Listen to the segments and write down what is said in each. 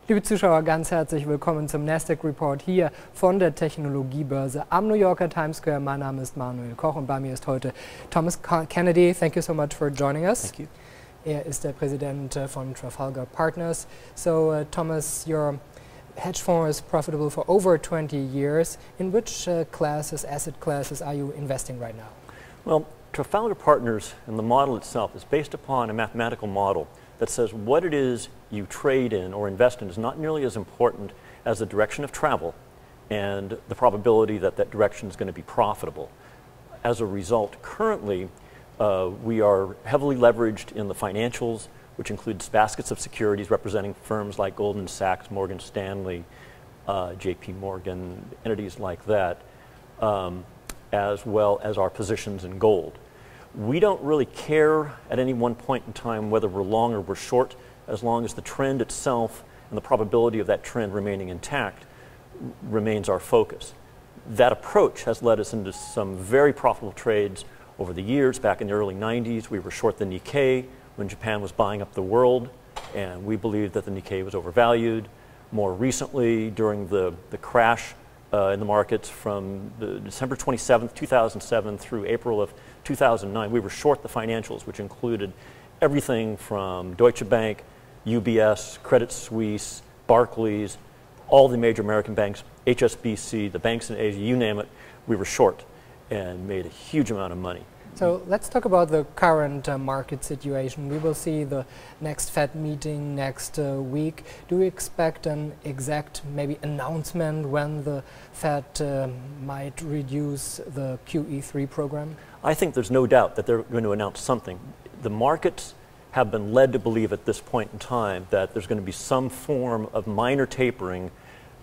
Liebe Zuschauer, ganz herzlich willkommen zum Nasdaq Report hier von der Technologiebörse am New Yorker Times Square. Mein Name ist Manuel Koch und bei mir ist heute Thomas Kennedy. Thank you so much for joining us. Thank you. Ist der Präsident von Trafalgar Partners. So, Thomas, your hedge fund is profitable for over 20 years. In which asset classes are you investing right now? Well, Trafalgar Partners and the model itself is based upon a mathematical model that says what it is you trade in or invest in is not nearly as important as the direction of travel and the probability that that direction is going to be profitable. As a result, currently, we are heavily leveraged in the financials, which includes baskets of securities representing firms like Goldman Sachs, Morgan Stanley, JP Morgan, entities like that, as well as our positions in gold. We don't really care at any one point in time whether we're long or we're short, as long as the trend itself and the probability of that trend remaining intact remains our focus. That approach has led us into some very profitable trades over the years. Back in the early 90s, we were short the Nikkei when Japan was buying up the world, and we believed that the Nikkei was overvalued. More recently, during the crash in the markets from December 27th, 2007 through April of 2009, we were short the financials, which included everything from Deutsche Bank, UBS, Credit Suisse, Barclays, all the major American banks, HSBC, the banks in Asia, you name it, we were short and made a huge amount of money. So let's talk about the current market situation. We will see the next Fed meeting next week. Do you expect an exact maybe announcement when the Fed might reduce the QE3 program? I think there's no doubt that they're going to announce something. The markets have been led to believe at this point in time that there's going to be some form of minor tapering.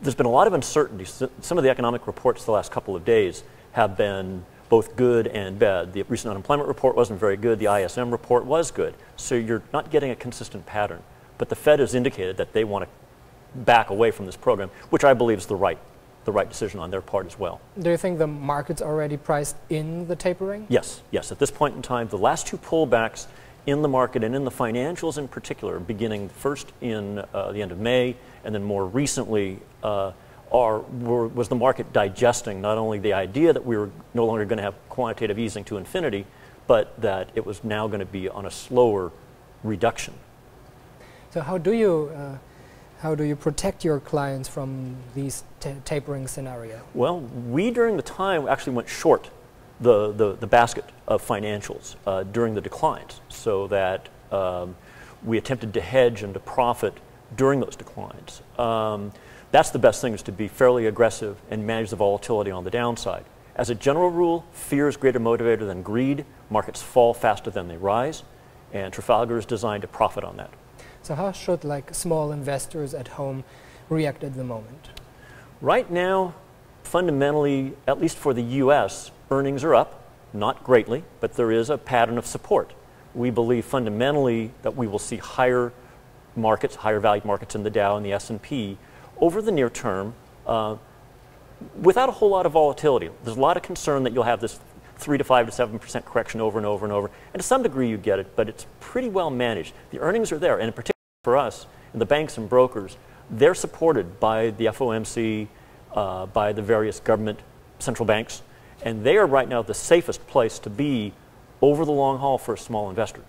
There's been a lot of uncertainty. Some of the economic reports the last couple of days have been both good and bad. The recent unemployment report wasn't very good. The ISM report was good. So you're not getting a consistent pattern. But the Fed has indicated that they want to back away from this program, which I believe is the right decision on their part as well. Do you think the market's already priced in the tapering? Yes, yes. At this point in time, the last two pullbacks in the market and in the financials in particular, beginning first in the end of May and then more recently, was the market digesting not only the idea that we were no longer going to have quantitative easing to infinity, but that it was now going to be on a slower reduction. So how do you protect your clients from these tapering scenario? Well, we during the time actually went short the basket of financials during the declines, so that we attempted to hedge and to profit during those declines. That's the best thing, is to be fairly aggressive and manage the volatility on the downside. As a general rule, fear is a greater motivator than greed. Markets fall faster than they rise, and Trafalgar is designed to profit on that. So how should small investors at home react at the moment? Right now, fundamentally, at least for the US, earnings are up, not greatly, but there is a pattern of support. We believe fundamentally that we will see higher markets, higher valued markets in the Dow and the S&P over the near term, without a whole lot of volatility. There's a lot of concern that you'll have this 3 to 5 to 7% correction over and over and over, and to some degree you get it, but it's pretty well managed. The earnings are there, and in particular for us, and the banks and brokers, they're supported by the FOMC, by the various government central banks, and they are right now the safest place to be over the long haul for a small investor.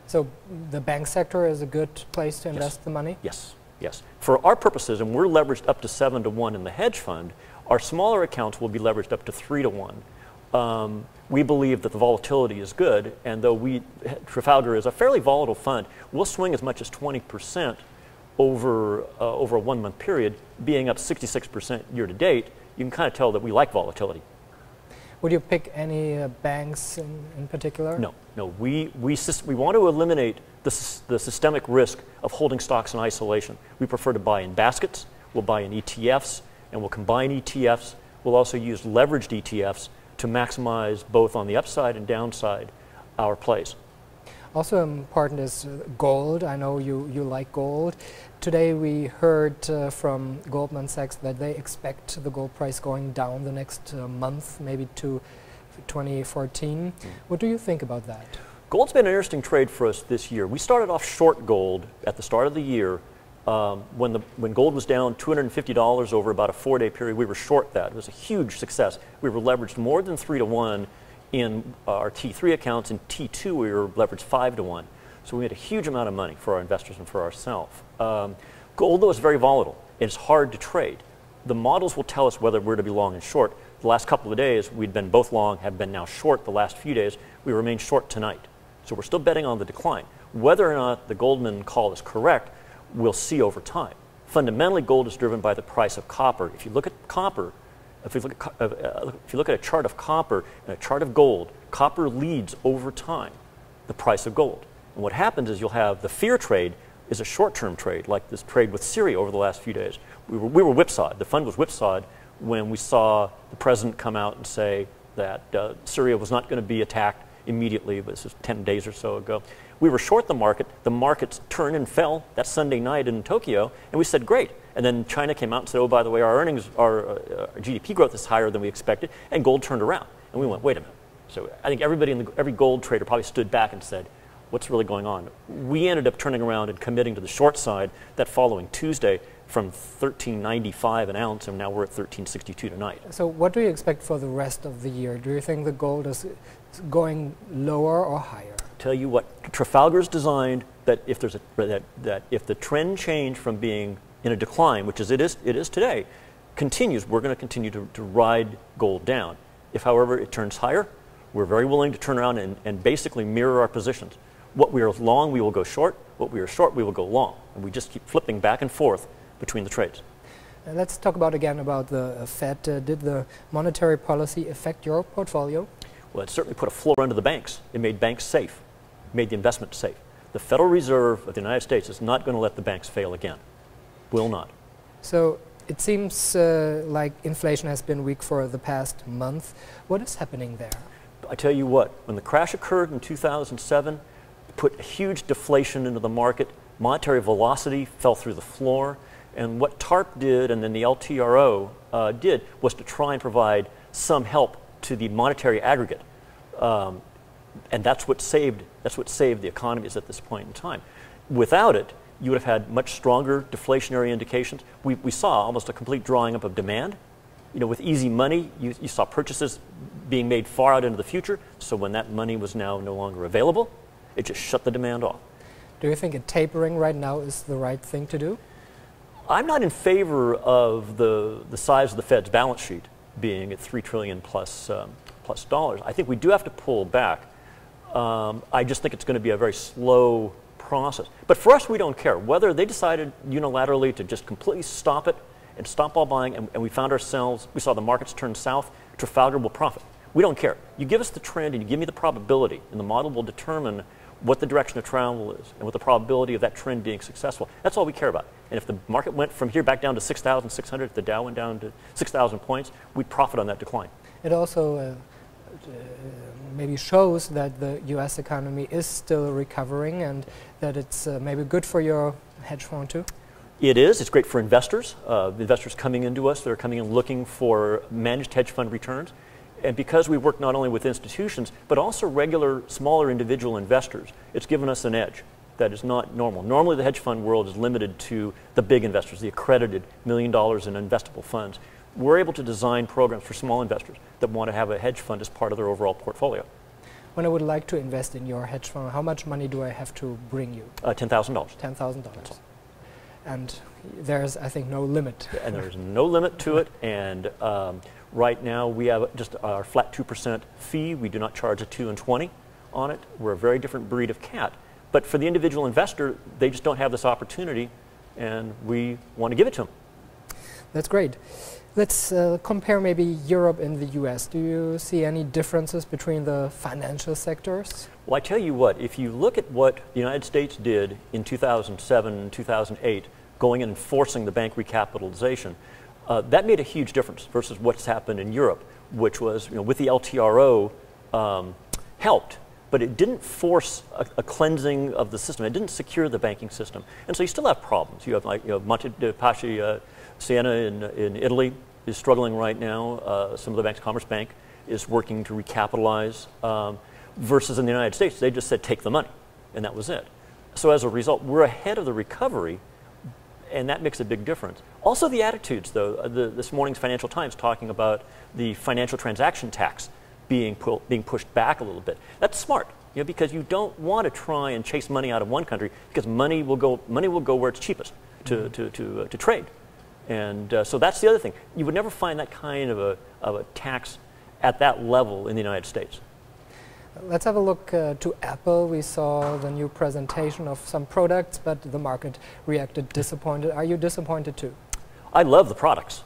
So the bank sector is a good place to invest the money? Yes. Yes. For our purposes, and we're leveraged up to 7 to 1 in the hedge fund, our smaller accounts will be leveraged up to 3 to 1. We believe that the volatility is good, and though Trafalgar is a fairly volatile fund, we'll swing as much as 20% over a 1 month period, being up 66% year to date. You can kind of tell that we like volatility. Would you pick any banks in particular? No, no. We want to eliminate the systemic risk of holding stocks in isolation. We prefer to buy in baskets. We'll buy in ETFs, and we'll combine ETFs. We'll also use leveraged ETFs to maximize both on the upside and downside our plays. Also important is gold. I know you like gold. Today we heard from Goldman Sachs that they expect the gold price going down the next month, maybe to 2014. What do you think about that? Gold's been an interesting trade for us this year. We started off short gold at the start of the year When gold was down $250 over about a 4-day period, we were short that. It was a huge success. We were leveraged more than 3 to 1 in our T3 accounts. In T2, we were leveraged 5 to 1. So we made a huge amount of money for our investors and for ourselves. Gold, though, is very volatile. It's hard to trade. The models will tell us whether we're to be long and short. The last couple of days, we'd been both long, have been now short the last few days. We remain short tonight. So we're still betting on the decline. Whether or not the Goldman call is correct, we'll see over time. Fundamentally, gold is driven by the price of copper. If you look at copper, if you look at a chart of copper and a chart of gold, copper leads over time the price of gold. And what happens is you'll have the fear trade is a short-term trade, like this trade with Syria over the last few days. We were whipsawed. The fund was whipsawed when we saw the president come out and say that Syria was not going to be attacked immediately. This was 10 days or so ago. We were short the market. The markets turned and fell that Sunday night in Tokyo, and we said, great. And then China came out and said, oh, by the way, our earnings, our GDP growth is higher than we expected, and gold turned around. And we went, wait a minute. So I think every gold trader probably stood back and said, what's really going on? We ended up turning around and committing to the short side that following Tuesday from $13.95 an ounce, and now we're at $13.62 tonight. So what do you expect for the rest of the year? Do you think the gold is going lower or higher? Tell you what, Trafalgar's designed that if there's that if the trend change from being in a decline, which is it is today, continues, we're going to continue to ride gold down. If, however, it turns higher, we're very willing to turn around and basically mirror our positions. What we are long, we will go short. What we are short, we will go long. And we just keep flipping back and forth between the trades. Let's talk again about the Fed. Did the monetary policy affect your portfolio? Well, it certainly put a floor under the banks. It made banks safe, made the investment safe. The Federal Reserve of the United States is not going to let the banks fail again. Will not. So it seems like inflation has been weak for the past month. What is happening there? I tell you what, when the crash occurred in 2007, it put a huge deflation into the market. Monetary velocity fell through the floor. And what TARP did and then the LTRO did was to try and provide some help to the monetary aggregate. And that's what saved the economies at this point in time. Without it, you would have had much stronger deflationary indications. We saw almost a complete drawing up of demand. You know, with easy money, you saw purchases being made far out into the future. So when that money was now no longer available, it just shut the demand off. Do you think a tapering right now is the right thing to do? I'm not in favor of the size of the Fed's balance sheet being at $3 trillion plus dollars. I think we do have to pull back. I just think it's going to be a very slow process. But for us, we don't care. Whether they decided unilaterally to just completely stop it and stop all buying, and we found ourselves, we saw the markets turn south, Trafalgar will profit. We don't care. You give us the trend and you give me the probability, and the model will determine what the direction of travel is and what the probability of that trend being successful. That's all we care about. And if the market went from here back down to 6,600, if the Dow went down to 6,000 points, we'd profit on that decline. It also maybe shows that the U.S. economy is still recovering and that it's maybe good for your hedge fund too? It is. It's great for investors. Investors coming into us, they're coming in looking for managed hedge fund returns. And because we work not only with institutions, but also regular, smaller individual investors, it's given us an edge that is not normal. Normally the hedge fund world is limited to the big investors, the accredited $1 million in investable funds. We're able to design programs for small investors that want to have a hedge fund as part of their overall portfolio. When I would like to invest in your hedge fund, how much money do I have to bring you? $10,000. $10,000. And there's, I think, no limit. And there's no limit to it. And right now we have just our flat 2% fee. We do not charge a 2 and 20 on it. We're a very different breed of cat. But for the individual investor, they just don't have this opportunity, and we want to give it to them. That's great. Let's compare maybe Europe and the US. Do you see any differences between the financial sectors? Well, I tell you what, if you look at what the United States did in 2007 and 2008, going in and forcing the bank recapitalization, that made a huge difference versus what's happened in Europe, which was, with the LTRO, helped, but it didn't force a cleansing of the system. It didn't secure the banking system. And so you still have problems. You have Monte dei Paschi Siena in Italy is struggling right now. Some of the banks, Commerce Bank, is working to recapitalize. Versus in the United States, they just said, take the money, and that was it. So as a result, we're ahead of the recovery, and that makes a big difference. Also the attitudes, though. This morning's Financial Times talking about the financial transaction tax being pushed back a little bit. That's smart, you know, because you don't want to try and chase money out of one country, because money will go where it's cheapest to trade. And so that's the other thing. You would never find that kind of a tax at that level in the United States. Let's have a look to Apple. We saw the new presentation of some products, but the market reacted disappointed. Are you disappointed too? I love the products.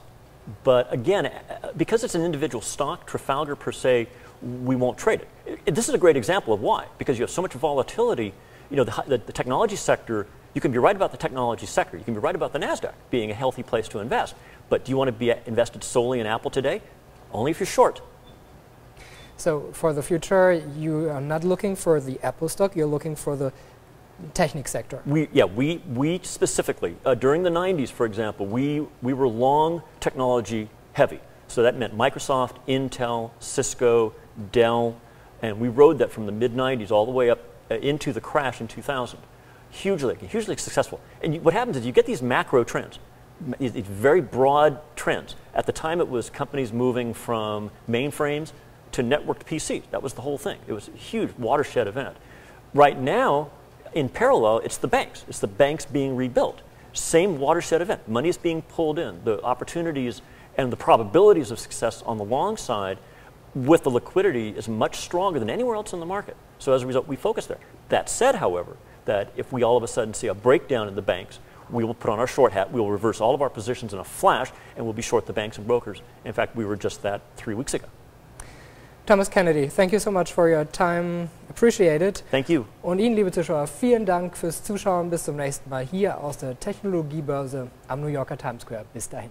But again, because it's an individual stock, Trafalgar per se, we won't trade it. This is a great example of why. Because you have so much volatility. You know, the technology sector, you can be right about the technology sector. You can be right about the NASDAQ being a healthy place to invest. But do you want to be invested solely in Apple today? Only if you're short. So for the future, you are not looking for the Apple stock, you're looking for the technic sector. We specifically, during the 90s, for example, we were long technology heavy. So that meant Microsoft, Intel, Cisco, Dell, and we rode that from the mid-90s all the way up into the crash in 2000. Hugely successful. And what happens is you get these macro trends, these very broad trends. At the time, it was companies moving from mainframes to networked PCs. That was the whole thing. It was a huge watershed event. Right now, in parallel, it's the banks. It's the banks being rebuilt. Same watershed event. Money is being pulled in. The opportunities and the probabilities of success on the long side with the liquidity is much stronger than anywhere else in the market. So as a result, we focus there. That said, however, that if we all of a sudden see a breakdown in the banks, we will put on our short hat, we will reverse all of our positions in a flash, and we'll be short the banks and brokers. In fact, we were just that 3 weeks ago. Thomas Kennedy, thank you so much for your time. Appreciate it. Thank you. Und Ihnen, liebe Zuschauer, vielen Dank fürs Zuschauen. Bis zum nächsten Mal hier aus der Technologiebörse am New Yorker Times Square. Bis dahin.